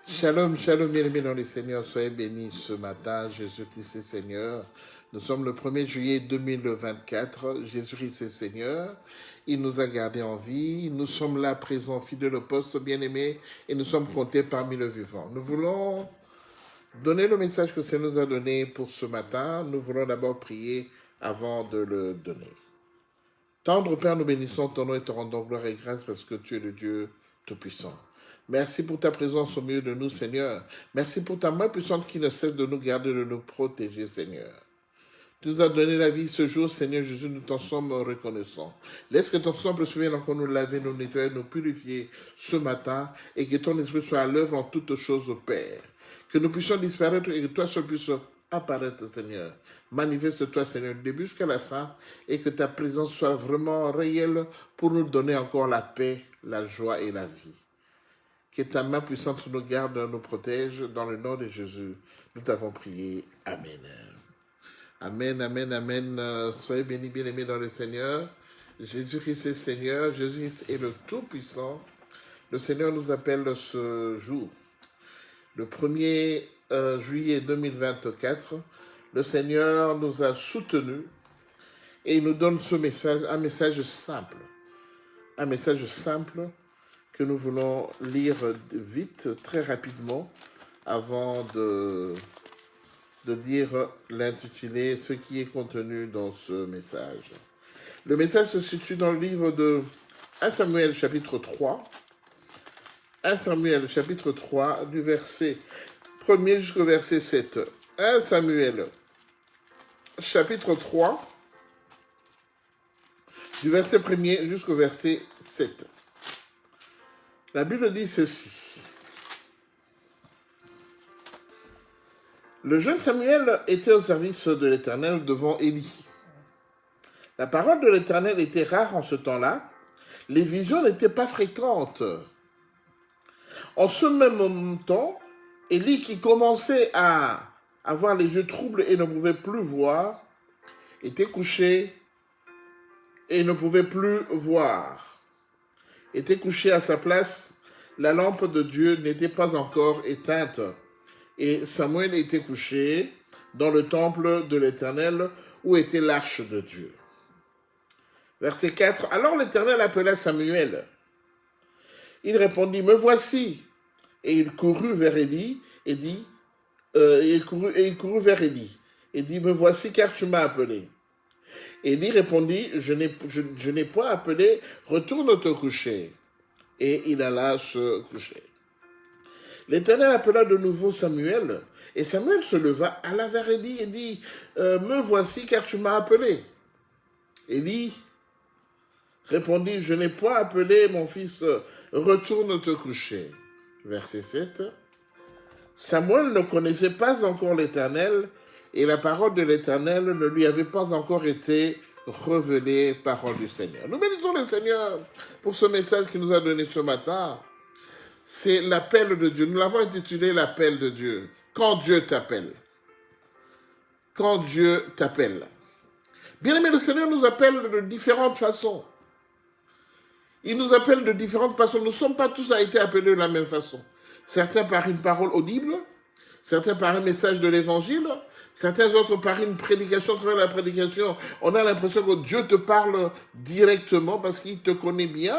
Shalom, shalom, bien-aimés dans le Seigneur, soyez bénis ce matin, Jésus-Christ est Seigneur. Nous sommes le 1er juillet 2024, Jésus-Christ est Seigneur. Il nous a gardés en vie, nous sommes là présents, fidèles au poste, bien-aimés, et nous sommes comptés parmi le vivant. Nous voulons donner le message que le Seigneur nous a donné pour ce matin. Nous voulons d'abord prier avant de le donner. Tendre Père, nous bénissons ton nom et te rendons gloire et grâce parce que tu es le Dieu Tout-Puissant. Merci pour ta présence au milieu de nous, Seigneur. Merci pour ta main puissante qui ne cesse de nous garder, de nous protéger, Seigneur. Tu nous as donné la vie ce jour, Seigneur Jésus, nous t'en sommes reconnaissants. Laisse que ton sang peut souvenir encore nous laver, nous nettoyer, nous purifier ce matin et que ton esprit soit à l'œuvre en toutes choses, au Père. Que nous puissions disparaître et que toi seul puisses apparaître, Seigneur. Manifeste-toi, Seigneur, du début jusqu'à la fin et que ta présence soit vraiment réelle pour nous donner encore la paix, la joie et la vie. Que ta main puissante nous garde, nous protège. Dans le nom de Jésus, nous t'avons prié. Amen. Amen, amen, amen. Soyez bénis, bien-aimés dans le Seigneur. Jésus-Christ est Seigneur. Jésus-Christ est le Tout-Puissant. Le Seigneur nous appelle ce jour. Le 1er juillet 2024, le Seigneur nous a soutenus et il nous donne ce message, un message simple. Un message simple que nous voulons lire vite, très rapidement, avant de dire l'intitulé, ce qui est contenu dans ce message. Le message se situe dans le livre de 1 Samuel chapitre 3. 1 Samuel chapitre 3, du verset 1er jusqu'au verset 7. 1 Samuel chapitre 3, du verset 1er jusqu'au verset 7. La Bible dit ceci. Le jeune Samuel était au service de l'Éternel devant Élie. La parole de l'Éternel était rare en ce temps-là. Les visions n'étaient pas fréquentes. En ce même temps, Élie, qui commençait à avoir les yeux troubles et ne pouvait plus voir, était couché et ne pouvait plus voir. Était couché à sa place, la lampe de Dieu n'était pas encore éteinte. Et Samuel était couché dans le temple de l'Éternel où était l'arche de Dieu. Verset 4. Alors l'Éternel appela Samuel. Il répondit, me voici. Et il courut vers Élie et dit, il courut vers Élie et dit, me voici car tu m'as appelé. Élie répondit, je n'ai point appelé, retourne te coucher. Et il alla se coucher. L'Éternel appela de nouveau Samuel, et Samuel se leva, alla vers Élie et dit, me voici car tu m'as appelé. Élie répondit, je n'ai point appelé mon fils, retourne te coucher. Verset 7. Samuel ne connaissait pas encore l'Éternel, et la parole de l'Éternel ne lui avait pas encore été révélée, parole du Seigneur. Nous bénissons le Seigneur pour ce message qu'il nous a donné ce matin. C'est l'appel de Dieu. Nous l'avons intitulé l'appel de Dieu. Quand Dieu t'appelle. Quand Dieu t'appelle. Bien aimé, le Seigneur nous appelle de différentes façons. Il nous appelle de différentes façons. Nous ne sommes pas tous été appelés de la même façon. Certains par une parole audible, certains par un message de l'évangile, certains autres par une prédication. À travers la prédication, on a l'impression que Dieu te parle directement parce qu'il te connaît bien.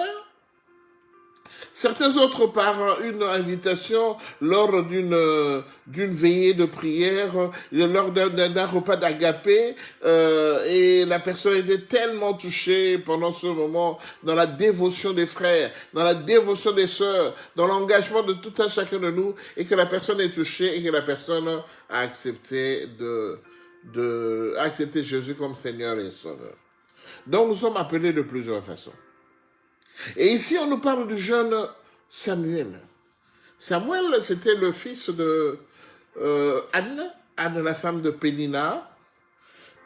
Certains autres par une invitation lors d'une veillée de prière, lors d'un repas d'agapé, et la personne était tellement touchée pendant ce moment dans la dévotion des frères, dans la dévotion des sœurs, dans l'engagement de tout un chacun de nous, et que la personne est touchée et que la personne a accepté accepter Jésus comme Seigneur et Sauveur. Donc nous sommes appelés de plusieurs façons. Et ici, on nous parle du jeune Samuel. Samuel, c'était le fils de Anne, la femme de Pénina,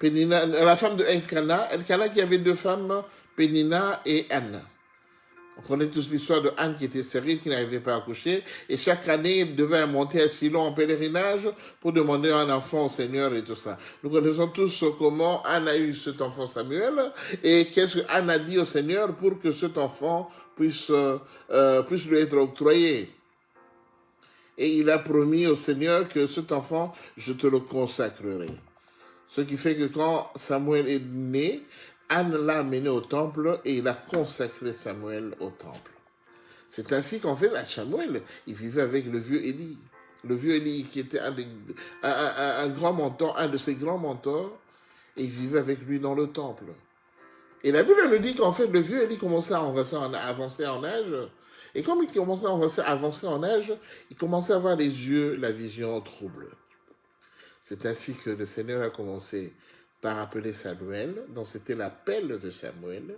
la femme de Elkana qui avait deux femmes, Pénina et Anne. On connaît tous l'histoire de Anne qui était stérile, qui n'arrivait pas à accoucher, et chaque année, elle devait monter à Silo en pèlerinage pour demander un enfant au Seigneur et tout ça. Nous connaissons tous comment Anne a eu cet enfant Samuel, et qu'est-ce que Anne a dit au Seigneur pour que cet enfant puisse lui être octroyé. et il a promis au Seigneur que cet enfant, je te le consacrerai. Ce qui fait que quand Samuel est né, Anne l'a amené au temple et il a consacré Samuel au temple. C'est ainsi qu'en fait, Samuel, il vivait avec le vieux Élie. Le vieux Élie qui était un grand mentor, un de ses grands mentors, et il vivait avec lui dans le temple. Et la Bible nous dit qu'en fait, le vieux Élie commençait à avancer en âge. Et comme il commençait à avancer en âge, il commençait à avoir les yeux, la vision trouble. C'est ainsi que le Seigneur a commencé par appeler Samuel. Donc c'était l'appel de Samuel.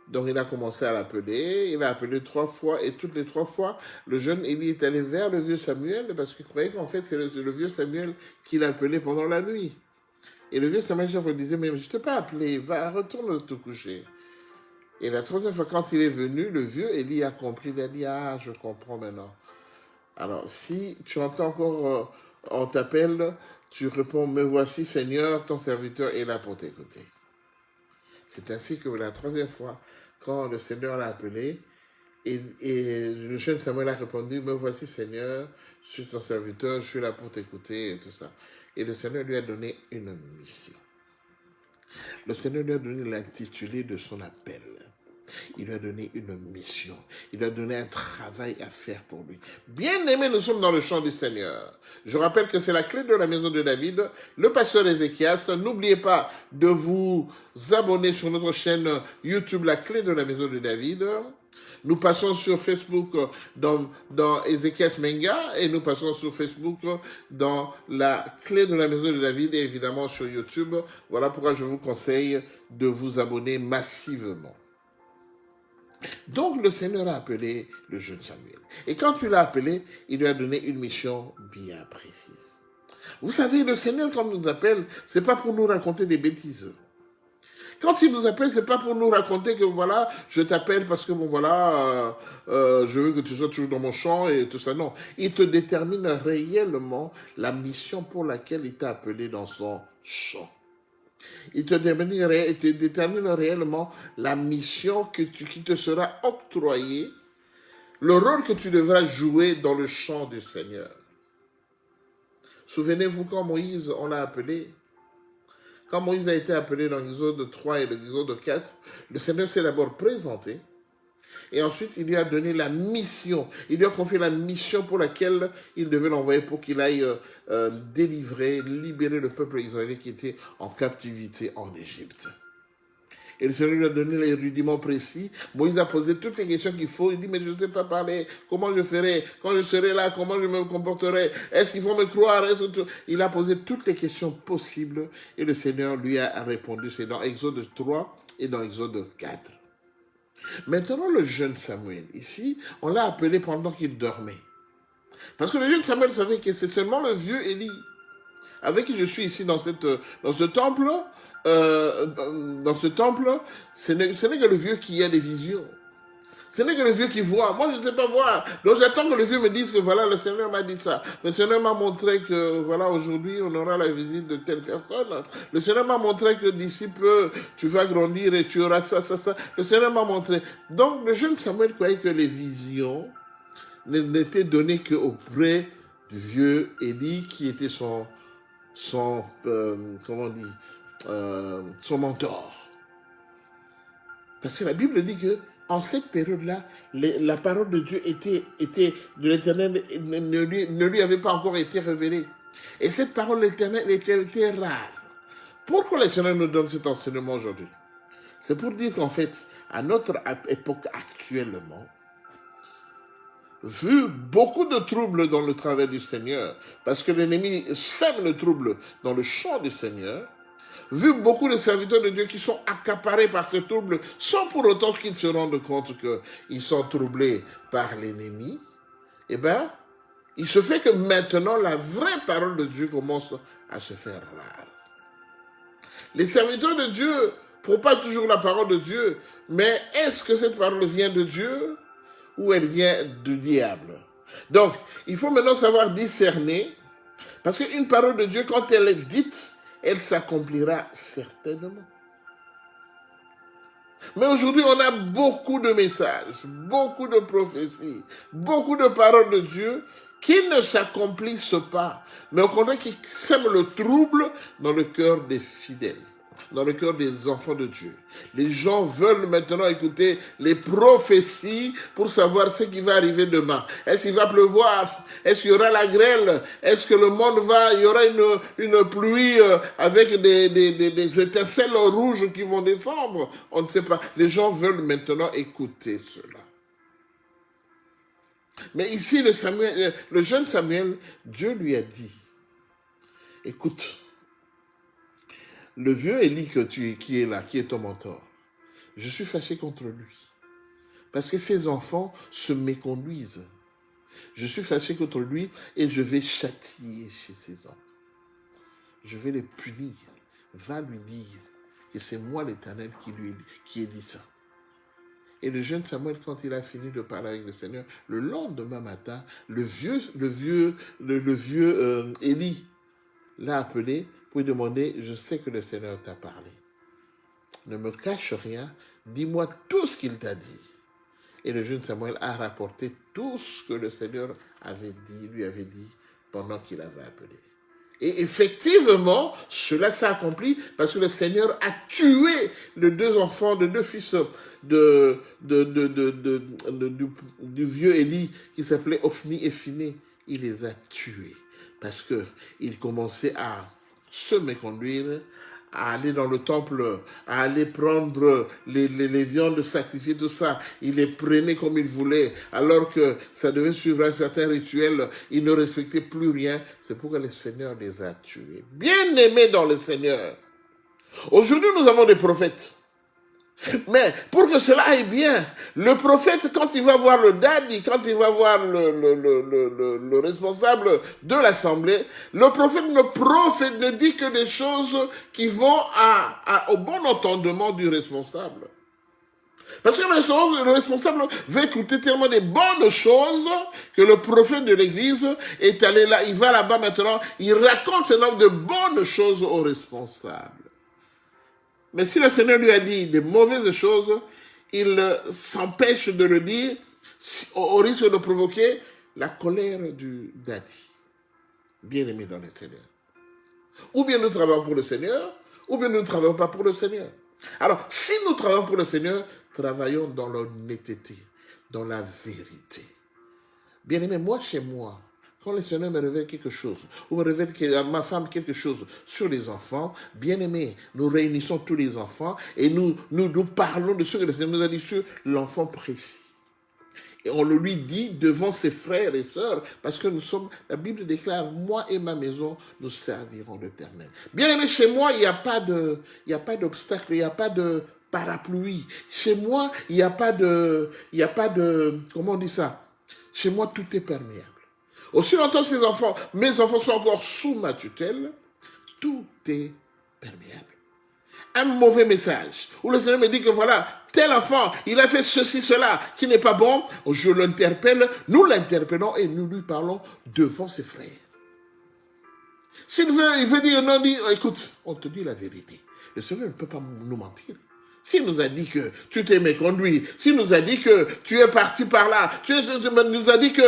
Donc il a commencé à l'appeler. Il a appelé 3 fois. Et toutes les 3 fois, le jeune Élie est allé vers le vieux Samuel parce qu'il croyait qu'en fait c'est le vieux Samuel qui l'appelait pendant la nuit. Et le vieux Samuel lui disait, mais je ne t'ai pas appelé, va, retourne te coucher. Et la 3e fois, quand il est venu, le vieux Élie a compris, il a dit, ah, je comprends maintenant. Alors, si tu entends encore, on t'appelle, tu réponds, me voici Seigneur, ton serviteur est là pour t'écouter. C'est ainsi que la 3e fois, quand le Seigneur l'a appelé, et le jeune Samuel a répondu, me voici Seigneur, je suis ton serviteur, je suis là pour t'écouter et tout ça. Et le Seigneur lui a donné une mission. Le Seigneur lui a donné l'intitulé de son appel. Il lui a donné une mission. Il lui a donné un travail à faire pour lui. Bien-aimés, nous sommes dans le champ du Seigneur. Je rappelle que c'est la clé de la maison de David, le pasteur Ézéchias. N'oubliez pas de vous abonner sur notre chaîne YouTube, la clé de la maison de David. Nous passons sur Facebook dans Ézéchias Menga et nous passons sur Facebook dans la clé de la maison de David et évidemment sur YouTube. Voilà pourquoi je vous conseille de vous abonner massivement. Donc le Seigneur a appelé le jeune Samuel. Et quand il l'a appelé, il lui a donné une mission bien précise. Vous savez, le Seigneur, quand il nous appelle, ce n'est pas pour nous raconter des bêtises. Quand il nous appelle, ce n'est pas pour nous raconter que voilà, je t'appelle parce que bon voilà, je veux que tu sois toujours dans mon champ et tout ça. Non, il te détermine réellement la mission pour laquelle il t'a appelé dans son champ. Il te détermine réellement la mission qui te sera octroyée, le rôle que tu devras jouer dans le champ du Seigneur. Souvenez-vous quand Moïse, on l'a appelé. Quand Moïse a été appelé dans l'Exode 3 et l'Exode 4, le Seigneur s'est d'abord présenté et ensuite il lui a donné la mission. Il lui a confié la mission pour laquelle il devait l'envoyer pour qu'il aille libérer le peuple israélien qui était en captivité en Égypte. Et le Seigneur lui a donné les rudiments précis. Moïse a posé toutes les questions qu'il faut. Il dit, mais je ne sais pas parler. Comment je ferai? Quand je serai là, comment je me comporterai? Est-ce qu'il faut me croire? Il a posé toutes les questions possibles. Et le Seigneur lui a répondu. C'est dans Exode 3 et dans Exode 4. Maintenant, le jeune Samuel, ici, on l'a appelé pendant qu'il dormait. Parce que le jeune Samuel savait que c'est seulement le vieux Élie avec qui je suis ici dans ce temple. Dans ce temple, ce n'est que le vieux qui a des visions. Ce n'est que le vieux qui voit. Moi, je ne sais pas voir. Donc, j'attends que le vieux me dise que voilà, le Seigneur m'a dit ça. Le Seigneur m'a montré que voilà, aujourd'hui, on aura la visite de telle personne. Le Seigneur m'a montré que d'ici peu, tu vas grandir et tu auras ça, ça, ça. Le Seigneur m'a montré. Donc, le jeune Samuel croyait que les visions n'étaient données qu'auprès du vieux Élie qui était son mentor. Parce que la Bible dit que en cette période-là, la parole de Dieu était de l'Éternel, ne lui avait pas encore été révélée. Et cette parole de l'Éternel était rare. Pourquoi le Seigneur nous donne cet enseignement aujourd'hui? C'est pour dire qu'en fait, à notre époque actuellement, vu beaucoup de troubles dans le travail du Seigneur, parce que l'ennemi sème le trouble dans le champ du Seigneur, vu beaucoup de serviteurs de Dieu qui sont accaparés par ces troubles, sans pour autant qu'ils se rendent compte qu'ils sont troublés par l'ennemi, eh bien, il se fait que maintenant, la vraie parole de Dieu commence à se faire rare. Les serviteurs de Dieu propagent toujours la parole de Dieu, mais est-ce que cette parole vient de Dieu ou elle vient du diable? Donc, il faut maintenant savoir discerner, parce qu'une parole de Dieu, quand elle est dite, elle s'accomplira certainement. Mais aujourd'hui, on a beaucoup de messages, beaucoup de prophéties, beaucoup de paroles de Dieu qu'il ne s'accomplisse pas, mais au contraire qu'il sème le trouble dans le cœur des fidèles, dans le cœur des enfants de Dieu. Les gens veulent maintenant écouter les prophéties pour savoir ce qui va arriver demain. Est-ce qu'il va pleuvoir? Est-ce qu'il y aura la grêle? Est-ce que le monde il y aura une pluie avec des étincelles rouges qui vont descendre? On ne sait pas. Les gens veulent maintenant écouter cela. Mais ici, le jeune Samuel, Dieu lui a dit, écoute, le vieux Élie qui est là, qui est ton mentor, je suis fâché contre lui. Parce que ses enfants se méconduisent. Je suis fâché contre lui et je vais châtier chez ses enfants. Je vais les punir. Va lui dire que c'est moi l'Éternel qui ai dit ça. Et le jeune Samuel, quand il a fini de parler avec le Seigneur, le lendemain matin, le vieux Élie l'a appelé pour lui demander, je sais que le Seigneur t'a parlé. Ne me cache rien, dis-moi tout ce qu'il t'a dit. Et le jeune Samuel a rapporté tout ce que le Seigneur lui avait dit pendant qu'il avait appelé. Et effectivement, cela s'est accompli parce que le Seigneur a tué les deux enfants, les deux fils du vieux Élie qui s'appelait Ophni et Phiné. Il les a tués parce qu'ils commençaient à se méconduire, à aller dans le temple, à aller prendre les viandes sacrifiées, tout ça. Il les prenait comme il voulait, alors que ça devait suivre un certain rituel. Il ne respectait plus rien. C'est pourquoi le Seigneur les a tués. Bien-aimés dans le Seigneur. Aujourd'hui, nous avons des prophètes. Mais pour que cela aille bien, le prophète, quand il va voir le daddy, quand il va voir le responsable de l'assemblée, le prophète ne dit que des choses qui vont au bon entendement du responsable. Parce que le responsable veut écouter tellement des bonnes choses que le prophète de l'église est allé là, il va là-bas maintenant, il raconte un nombre de bonnes choses au responsable. Mais si le Seigneur lui a dit des mauvaises choses, il s'empêche de le dire au risque de provoquer la colère du daddy. Bien-aimé dans le Seigneur. Ou bien nous travaillons pour le Seigneur, ou bien nous ne travaillons pas pour le Seigneur. Alors, si nous travaillons pour le Seigneur, travaillons dans l'honnêteté, dans la vérité. Bien-aimé, moi, chez moi, quand le Seigneur me révèle quelque chose, ou me révèle à ma femme quelque chose sur les enfants, bien aimé, nous réunissons tous les enfants et nous parlons de ce que le Seigneur nous a dit sur l'enfant précis. Et on le lui dit devant ses frères et sœurs, parce que la Bible déclare, moi et ma maison, nous servirons l'Éternel. Bien aimé, chez moi, il n'y a pas d'obstacle, il n'y a pas de parapluie. Chez moi, il n'y a pas de, comment on dit ça? Chez moi, tout est perméable. Aussi longtemps que mes enfants sont encore sous ma tutelle, tout est perméable. Un mauvais message, où le Seigneur me dit que voilà, tel enfant, il a fait ceci, cela, qui n'est pas bon, je l'interpelle, nous l'interpellons et nous lui parlons devant ses frères. S'il veut dire non, écoute, on te dit la vérité. Le Seigneur ne peut pas nous mentir. S'il nous a dit que tu t'es méconduit, s'il nous a dit que tu es parti par là, nous a dit que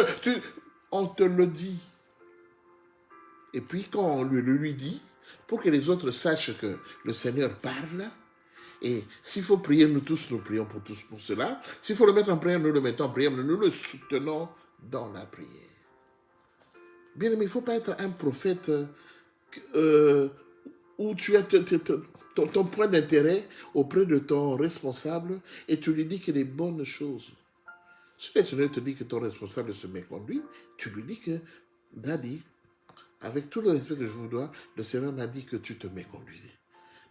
on te le dit. Et puis quand on lui dit, pour que les autres sachent que le Seigneur parle, et s'il faut prier, nous prions pour tous pour cela. S'il faut le mettre en prière, nous le mettons en prière, nous le soutenons dans la prière. Bien aimé, il ne faut pas être un prophète où tu as ton point d'intérêt auprès de ton responsable et tu lui dis que les bonnes choses. Si le Seigneur te dit que ton responsable se méconduit, tu lui dis que, Daddy, avec tout le respect que je vous dois, le Seigneur m'a dit que tu te méconduisais.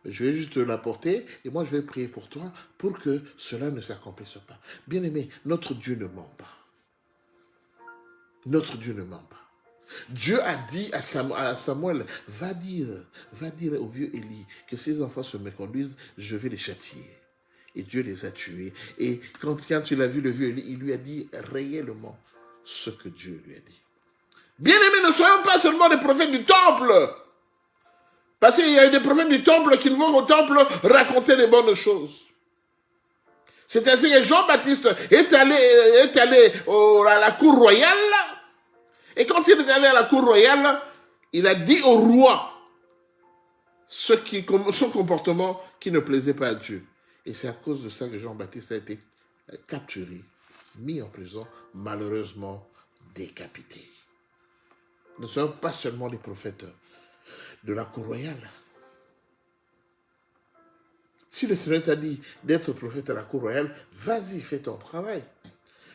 Mais je vais juste te l'apporter et moi je vais prier pour toi pour que cela ne s'accomplisse pas. Bien-aimé, notre Dieu ne ment pas. Notre Dieu ne ment pas. Dieu a dit à Samuel, va dire au vieux Élie que ses enfants se méconduisent, je vais les châtier. Et Dieu les a tués. Et quand il a vu le vieux Élie, il lui a dit réellement ce que Dieu lui a dit. Bien-aimés, ne soyons pas seulement des prophètes du temple. Parce qu'il y a des prophètes du temple qui vont au temple raconter les bonnes choses. C'est ainsi que Jean-Baptiste est allé à la cour royale Et quand il est allé à la cour royale, il a dit au roi son comportement qui ne plaisait pas à Dieu. Et c'est à cause de ça que Jean-Baptiste a été capturé, mis en prison, malheureusement décapité. Nous ne sommes pas seulement les prophètes de la cour royale. Si le Seigneur t'a dit d'être prophète à la cour royale, vas-y, fais ton travail.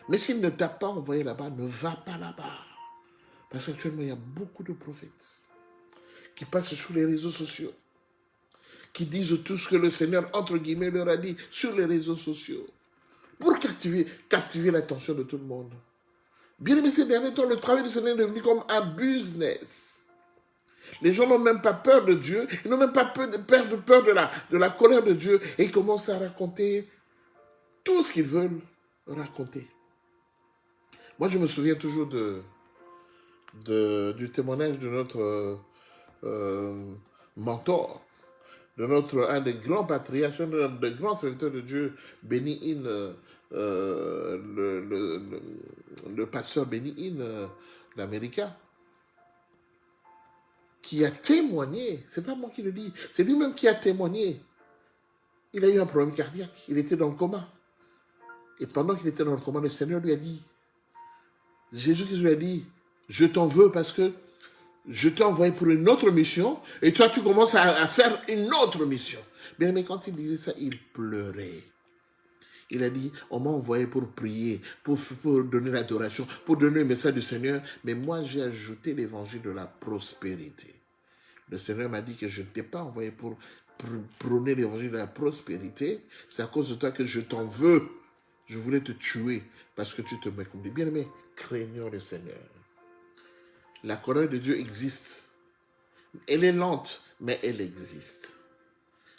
Mais s'il ne t'a pas envoyé là-bas, ne va pas là-bas. Parce qu'actuellement, il y a beaucoup de prophètes qui passent sur les réseaux sociaux, qui disent tout ce que le Seigneur, entre guillemets, leur a dit sur les réseaux sociaux, pour captiver l'attention de tout le monde. Bien aimé, ces derniers temps, le travail du Seigneur est devenu comme un business. Les gens n'ont même pas peur de Dieu, ils n'ont même pas peur de la colère de Dieu, et ils commencent à raconter tout ce qu'ils veulent raconter. Moi, je me souviens toujours du témoignage de notre mentor, de un des grands patriarches, un des grands serviteurs de Dieu, Benny Hinn, le pasteur Benny Hinn d'Amérique, qui a témoigné, c'est pas moi qui le dis, c'est lui-même qui a témoigné. Il a eu un problème cardiaque, il était dans le coma. Et pendant qu'il était dans le coma, le Seigneur lui a dit, Jésus-Christ lui a dit, je t'en veux parce que je t'ai envoyé pour une autre mission et toi tu commences à faire une autre mission. Bien, mais quand il disait ça, il pleurait. Il a dit, on m'a envoyé pour prier, pour donner l'adoration, pour donner le message du Seigneur, mais moi j'ai ajouté l'évangile de la prospérité. Le Seigneur m'a dit que je ne t'ai pas envoyé pour prôner l'évangile de la prospérité, c'est à cause de toi que je t'en veux. Je voulais te tuer parce que tu te mets comme des bien-aimés. Craignons le Seigneur. La colère de Dieu existe. Elle est lente, mais elle existe.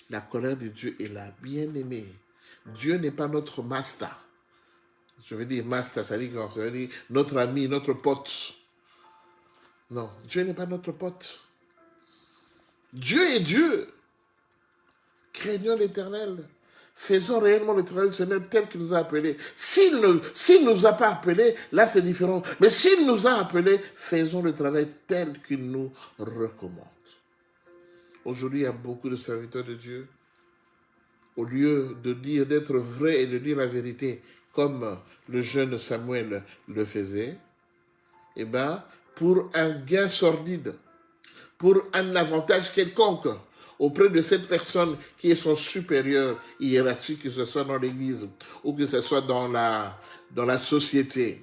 La colère de Dieu est là, bien-aimé. Dieu n'est pas notre master. Je veux dire master, ça veut dire notre ami, notre pote. Non, Dieu n'est pas notre pote. Dieu est Dieu. Craignons l'Éternel. Faisons réellement le travail du Seigneur tel qu'il nous a appelés. S'il ne nous a pas appelés, là c'est différent. Mais s'il nous a appelés, faisons le travail tel qu'il nous recommande. Aujourd'hui, il y a beaucoup de serviteurs de Dieu. Au lieu de dire d'être vrai et de dire la vérité, comme le jeune Samuel le faisait, eh bien, pour un gain sordide, pour un avantage quelconque, auprès de cette personne qui est son supérieur hiérarchique, que ce soit dans l'église, ou que ce soit dans la société,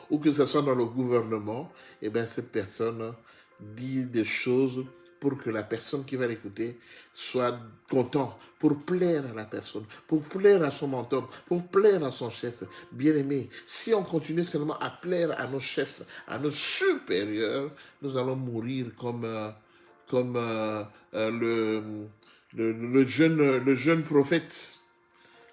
ou que ce soit dans le gouvernement, eh bien, cette personne dit des choses pour que la personne qui va l'écouter soit contente, pour plaire à la personne, pour plaire à son mentor, pour plaire à son chef. Bien-aimé, si on continue seulement à plaire à nos chefs, à nos supérieurs, nous allons mourir comme le jeune prophète.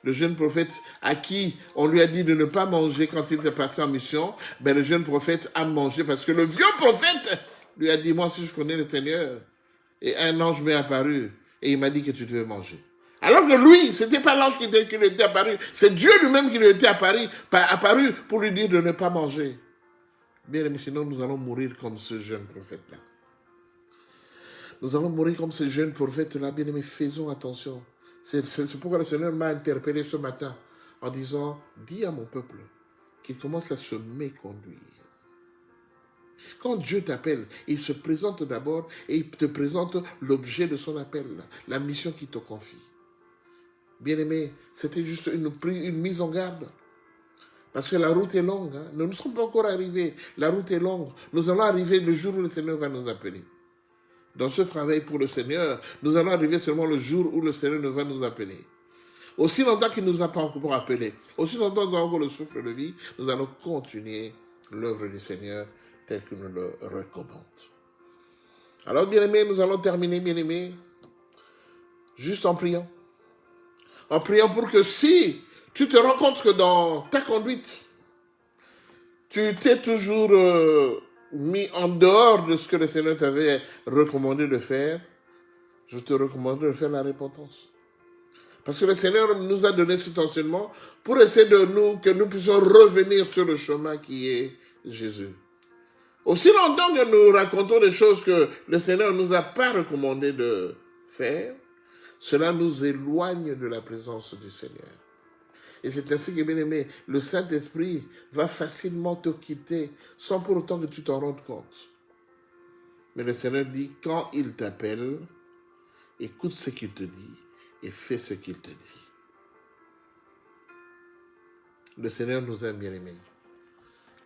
Le jeune prophète à qui on lui a dit de ne pas manger quand il était parti en mission, ben le jeune prophète a mangé parce que le vieux prophète lui a dit, moi si je connais le Seigneur, et un ange m'est apparu et il m'a dit que tu devais manger. Alors que lui, ce n'était pas l'ange qui lui était apparu, c'est Dieu lui-même qui lui était apparu pour lui dire de ne pas manger. Bien aimé, sinon nous allons mourir comme ce jeune prophète-là. Nous allons mourir comme ce jeune prophète-là. Bien aimé, faisons attention. C'est pourquoi le Seigneur m'a interpellé ce matin en disant, dis à mon peuple qu'il commence à se méconduire. Quand Dieu t'appelle, il se présente d'abord et il te présente l'objet de son appel, la mission qu'il te confie. Bien-aimé, c'était juste une mise en garde. Parce que la route est longue. Hein. Nous ne sommes pas encore arrivés. La route est longue. Nous allons arriver le jour où le Seigneur va nous appeler. Dans ce travail pour le Seigneur, nous allons arriver seulement le jour où le Seigneur va nous appeler. Aussi longtemps qu'il ne nous a pas encore appelés, aussi longtemps que nous avons encore le souffle de vie, nous allons continuer l'œuvre du Seigneur tel qu'il nous le recommande. Alors, bien-aimés, nous allons terminer, bien-aimés, juste en priant. En priant pour que si tu te rends compte que dans ta conduite, tu t'es toujours mis en dehors de ce que le Seigneur t'avait recommandé de faire, je te recommande de faire la repentance. Parce que le Seigneur nous a donné cet enseignement pour essayer que nous puissions revenir sur le chemin qui est Jésus. Aussi longtemps que nous racontons des choses que le Seigneur ne nous a pas recommandé de faire, cela nous éloigne de la présence du Seigneur. Et c'est ainsi que, bien aimé, le Saint-Esprit va facilement te quitter sans pour autant que tu t'en rendes compte. Mais le Seigneur dit, quand il t'appelle, écoute ce qu'il te dit et fais ce qu'il te dit. Le Seigneur nous aime, bien aimé.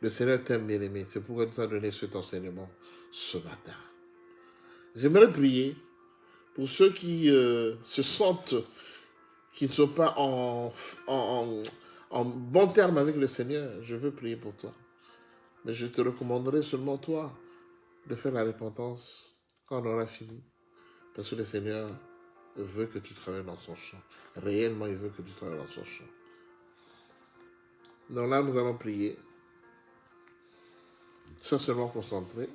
Le Seigneur t'aime, bien aimé. C'est pourquoi il t'a donné cet enseignement ce matin. J'aimerais prier pour ceux qui se sentent, qui ne sont pas en bon terme avec le Seigneur. Je veux prier pour toi. Mais je te recommanderai seulement toi de faire la repentance quand on aura fini. Parce que le Seigneur veut que tu travailles dans son champ. Réellement, il veut que tu travailles dans son champ. Donc là, nous allons prier. Sois seulement concentré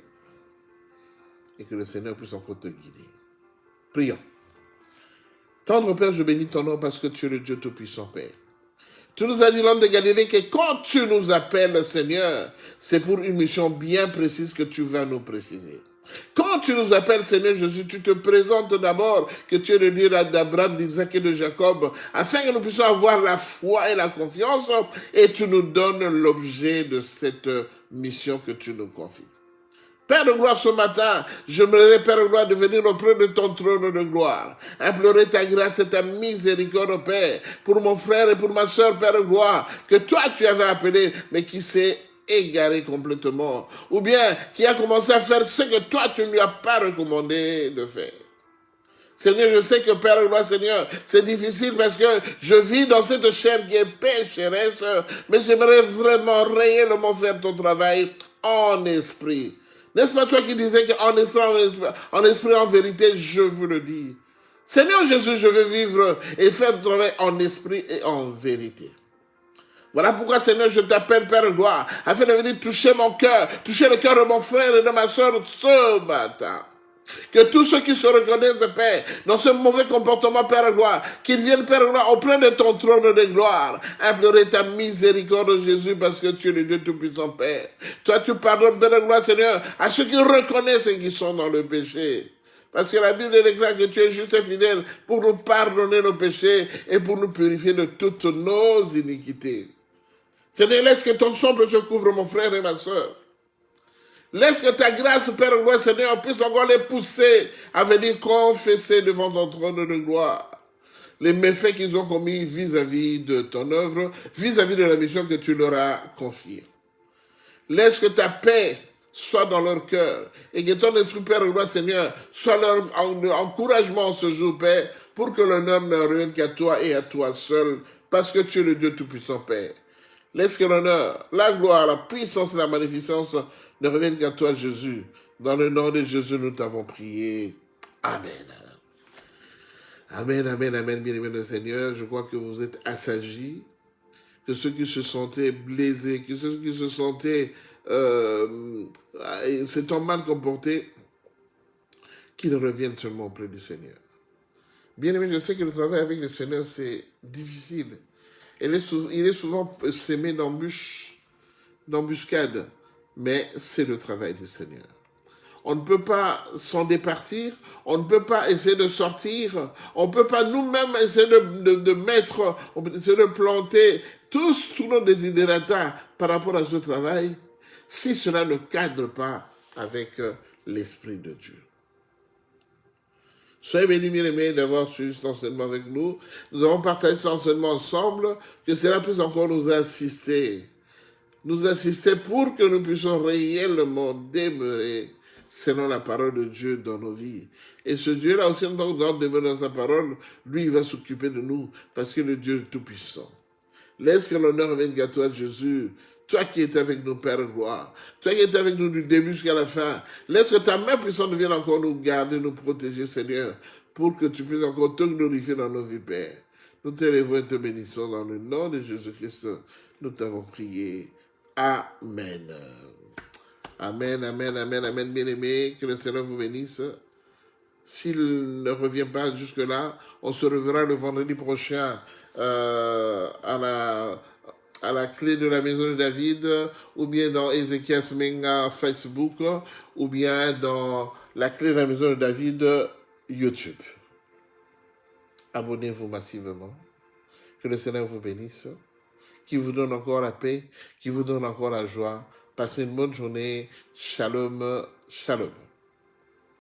et que le Seigneur puisse encore te guider. Prions. Tendre Père, je bénis ton nom parce que tu es le Dieu Tout-Puissant, Père. Tu nous as dit, l'homme de Galilée, que quand tu nous appelles, Seigneur, c'est pour une mission bien précise que tu vas nous préciser. Quand tu nous appelles, Seigneur Jésus, tu te présentes d'abord que tu es le Dieu d'Abraham, d'Isaac et de Jacob, afin que nous puissions avoir la foi et la confiance, et tu nous donnes l'objet de cette mission que tu nous confies. Père de gloire, ce matin, j'aimerais, Père de gloire, de venir auprès de ton trône de gloire, implorer ta grâce et ta miséricorde, Père, pour mon frère et pour ma soeur, Père de gloire, que toi tu avais appelé, mais qui s'est égaré complètement, ou bien qui a commencé à faire ce que toi tu ne lui as pas recommandé de faire. Seigneur, je sais que Père de gloire, Seigneur, c'est difficile parce que je vis dans cette chair qui est pécheresse, mais j'aimerais vraiment réellement faire ton travail en esprit. N'est-ce pas toi qui disais qu'en esprit, en vérité, je vous le dis. Seigneur Jésus, je veux vivre et faire ton travail en esprit et en vérité. Voilà pourquoi, Seigneur, je t'appelle Père de gloire, afin de venir toucher mon cœur, toucher le cœur de mon frère et de ma soeur ce matin. Que tous ceux qui se reconnaissent, Père, dans ce mauvais comportement, Père de gloire, qu'ils viennent, Père de gloire, auprès de ton trône de gloire, implorer ta miséricorde, Jésus, parce que tu es le Dieu Tout-Puissant, Père. Toi, tu pardonnes, Père de gloire, Seigneur, à ceux qui reconnaissent et qui sont dans le péché. Parce que la Bible déclare que tu es juste et fidèle pour nous pardonner nos péchés et pour nous purifier de toutes nos iniquités. Seigneur, laisse que ton sombre se couvre, mon frère et ma soeur. Laisse que ta grâce, Père de gloire, Seigneur, puisse encore les pousser à venir confesser devant ton trône de gloire les méfaits qu'ils ont commis vis-à-vis de ton œuvre, vis-à-vis de la mission que tu leur as confiée. Laisse que ta paix soit dans leur cœur et que ton esprit, Père de gloire, Seigneur, soit leur encouragement ce jour, Père, pour que l'honneur ne revienne qu'à toi et à toi seul, parce que tu es le Dieu Tout-Puissant, Père. Laisse que l'honneur, la gloire, la puissance et la magnificence ne reviennent qu'à toi, Jésus. Dans le nom de Jésus, nous t'avons prié. Amen. Amen, amen, amen, bien-aimé le Seigneur. Je crois que vous êtes assagis, que ceux qui se sentaient blessés, que ceux qui se sentaient s'étant mal comportés, qu'ils reviennent seulement auprès du Seigneur. Bien-aimé, je sais que le travail avec le Seigneur, c'est difficile. Il est souvent semé d'embuscades, mais c'est le travail du Seigneur. On ne peut pas s'en départir, on ne peut pas essayer de sortir, on ne peut pas nous-mêmes essayer de mettre, on peut essayer de planter tous nos désidérata par rapport à ce travail, si cela ne cadre pas avec l'Esprit de Dieu. Soyez bénis, bien-aimés, d'avoir suivi cet enseignement avec nous. Nous avons partagé cet enseignement ensemble, que cela puisse encore nous assister pour que nous puissions réellement demeurer selon la parole de Dieu dans nos vies. Et ce Dieu-là aussi, en tant que nous demeurons dans sa parole, lui, il va s'occuper de nous, parce que le Dieu est tout-puissant. Laisse que l'honneur revienne qu'à toi, Jésus. Toi qui es avec nous, Père de gloire. Toi qui es avec nous du début jusqu'à la fin. Laisse que ta main puissante vienne encore nous garder, nous protéger, Seigneur, pour que tu puisses encore te glorifier dans nos vies, Père. Nous t'élèvons et te bénissons dans le nom de Jésus-Christ. Nous t'avons prié. Amen. Amen, amen, amen, amen, bien-aimés. Que le Seigneur vous bénisse. S'il ne revient pas jusque-là, on se reverra le vendredi prochain à la clé de la maison de David, ou bien dans Ezekiel Smenga Facebook, ou bien dans la clé de la maison de David YouTube. Abonnez-vous massivement. Que le Seigneur vous bénisse, qui vous donne encore la paix, qui vous donne encore la joie. Passez une bonne journée. Shalom, shalom.